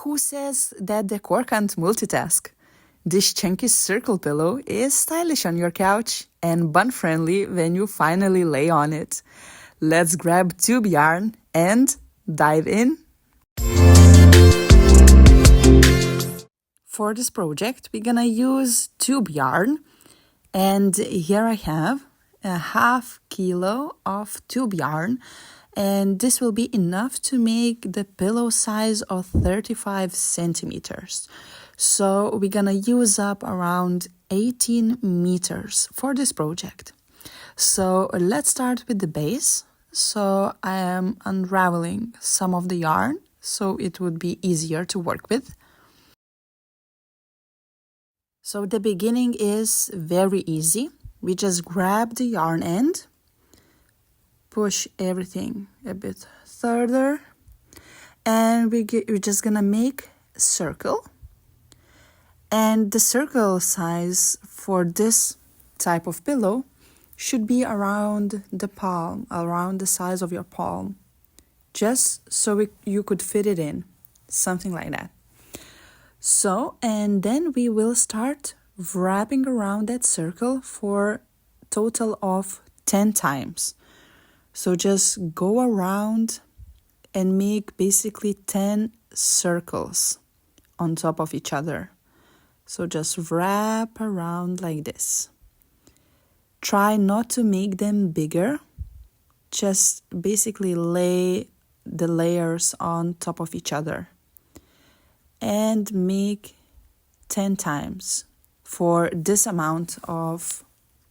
Who says that Decor can't multitask? This chunky circle pillow is stylish on your couch and bun-friendly when you finally lay on it. Let's grab tube yarn and dive in. For this project, we're gonna use tube yarn, and here I have a half kilo of tube yarn, and this will be enough to make the pillow size of 35 centimeters. So we're gonna use up around 18 meters for this project. So let's start with the base. So I am unraveling some of the yarn so it would be easier to work with. So the beginning is very easy. We just grab the yarn end, push everything a bit further, and we're just gonna make a circle. And the circle size for this type of pillow should be around the palm, around the size of your palm, just so you could fit it in, something like that. So, and then we will start wrapping around that circle for total of 10 times. So just go around and make basically 10 circles on top of each other. So just wrap around like this. Try not to make them bigger. Just basically lay the layers on top of each other. And make 10 times. For this amount of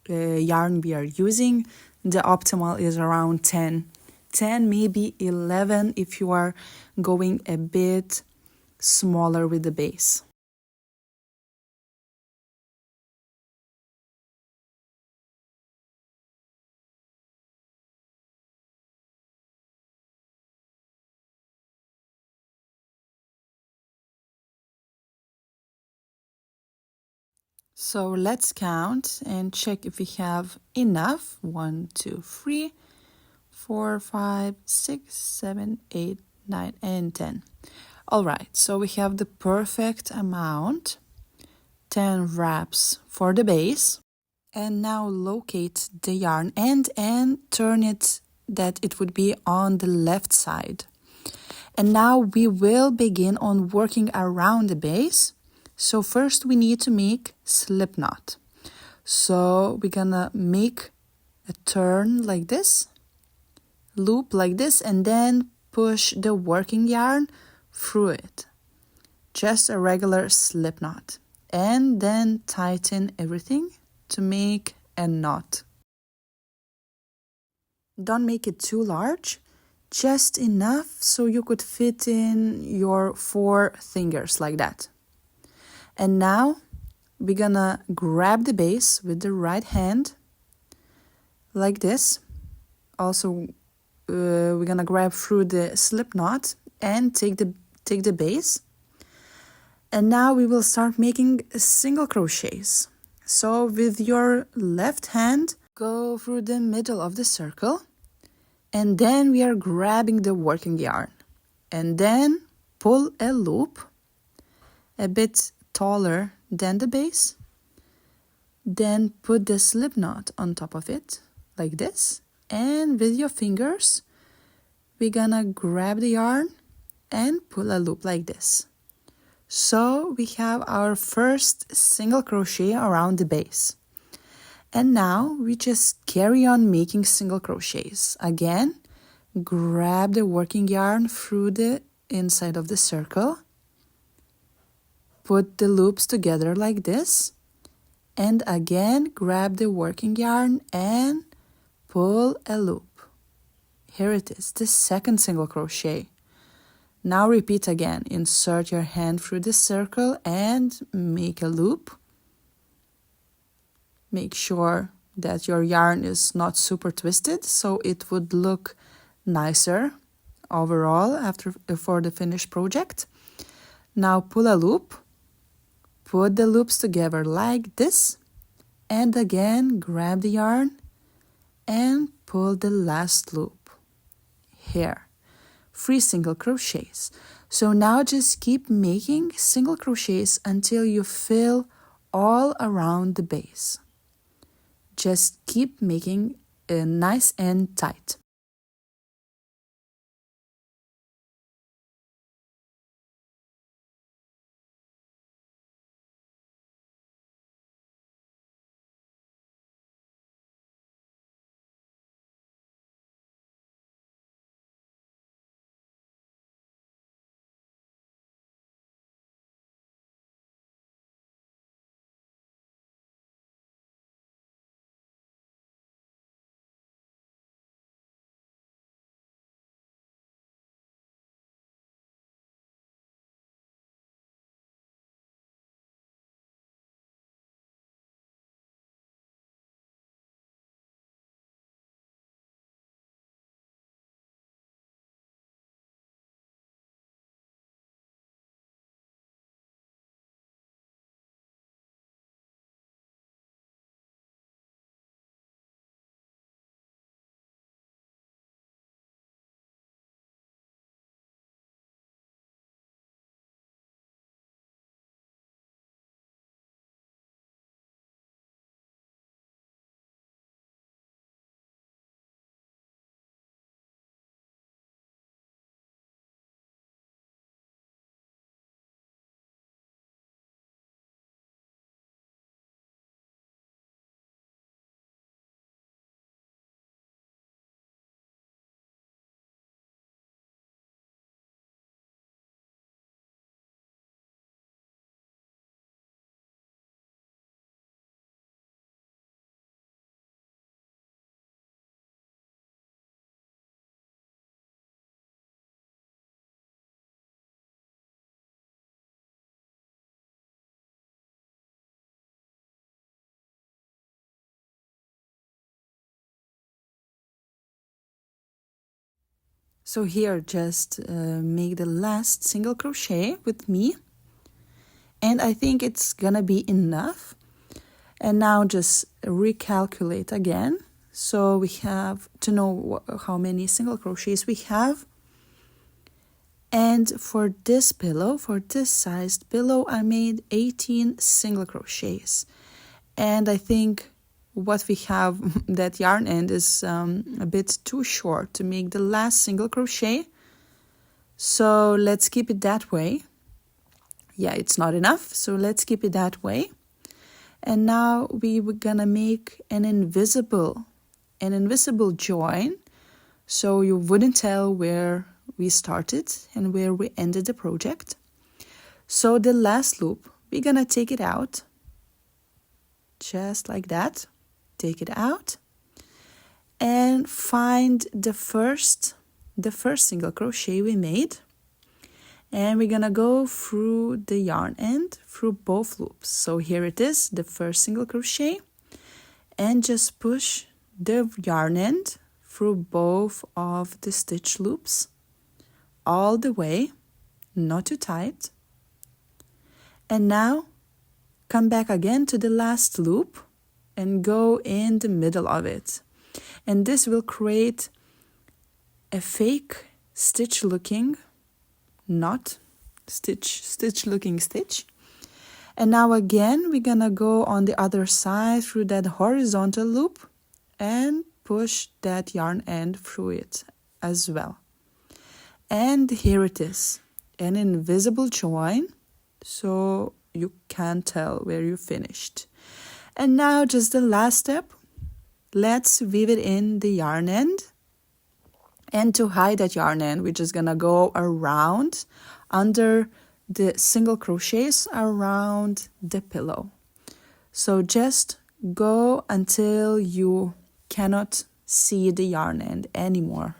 yarn we are using, the optimal is around 10. 10, maybe 11 if you are going a bit smaller with the base. So let's count and check if we have enough. 1, 2, 3, 4, 5, 6, 7, 8, 9, and 10. All right, so we have the perfect amount. 10 wraps for the base. And now locate the yarn end and turn it that it would be on the left side. And now we will begin on working around the base. So first we need to make slip knot. So we're gonna make a turn like this, loop like this, and then push the working yarn through it. Just a regular slip knot. And then tighten everything to make a knot. Don't make it too large, just enough so you could fit in your 4 fingers like that. And now we're gonna grab the base with the right hand like this. Also, we're gonna grab through the slip knot and take the base. And now we will start making single crochets. So with your left hand, go through the middle of the circle. And then we are grabbing the working yarn. And then pull a loop a bit taller than the base. Then put the slip knot on top of it, like this. And with your fingers, we're gonna grab the yarn and pull a loop like this. So we have our first single crochet around the base. And now we just carry on making single crochets. Again, grab the working yarn through the inside of the circle. Put the loops together like this. And again, grab the working yarn and pull a loop. Here it is, the second single crochet. Now repeat again. Insert your hand through the circle and make a loop. Make sure that your yarn is not super twisted, so it would look nicer overall for the finished project. Now pull a loop. Put the loops together like this. And again, grab the yarn and pull the last loop. Here. 3 single crochets. So now just keep making single crochets until you fill all around the base. Just keep making it nice and tight. So here, just make the last single crochet with me. And I think it's gonna be enough. And now just recalculate again. So we have to know how many single crochets we have. And for this pillow, for this sized pillow, I made 18 single crochets. And I think what we have, that yarn end is a bit too short to make the last single crochet. So let's keep it that way. Yeah, it's not enough, so let's keep it that way. And now we were gonna make an invisible join, so you wouldn't tell where we started and where we ended the project. So the last loop, we're gonna take it out, just like that. Take it out and find the first single crochet we made. And we're gonna go through the yarn end through both loops. So here it is, the first single crochet, and just push the yarn end through both of the stitch loops all the way, not too tight. And now come back again to the last loop and go in the middle of it. And this will create a fake stitch looking knot, stitch looking stitch. And now again we're gonna go on the other side through that horizontal loop and push that yarn end through it as well. And here it is, an invisible join, so you can't tell where you finished. And now just the last step, let's weave it in the yarn end. And to hide that yarn end, we're just gonna go around under the single crochets around the pillow. So just go until you cannot see the yarn end anymore.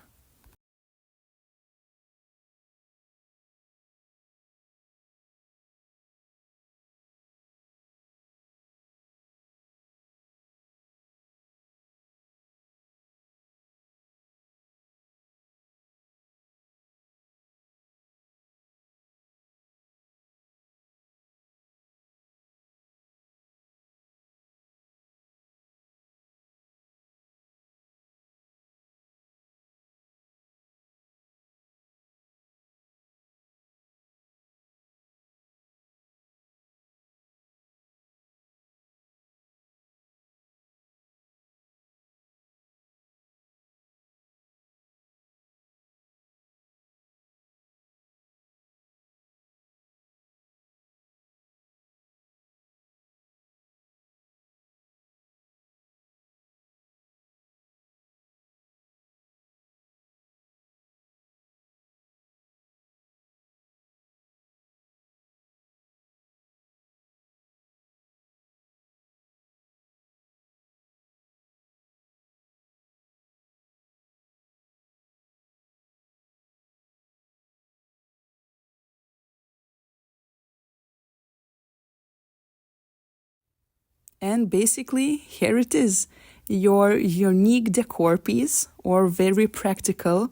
And basically, here it is. Your unique decor piece or very practical,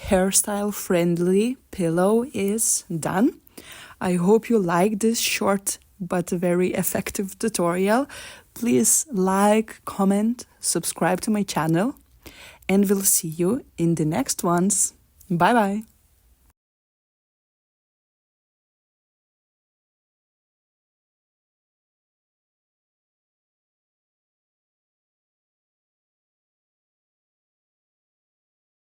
hairstyle-friendly pillow is done. I hope you like this short but very effective tutorial. Please like, comment, subscribe to my channel, and we'll see you in the next ones. Bye bye.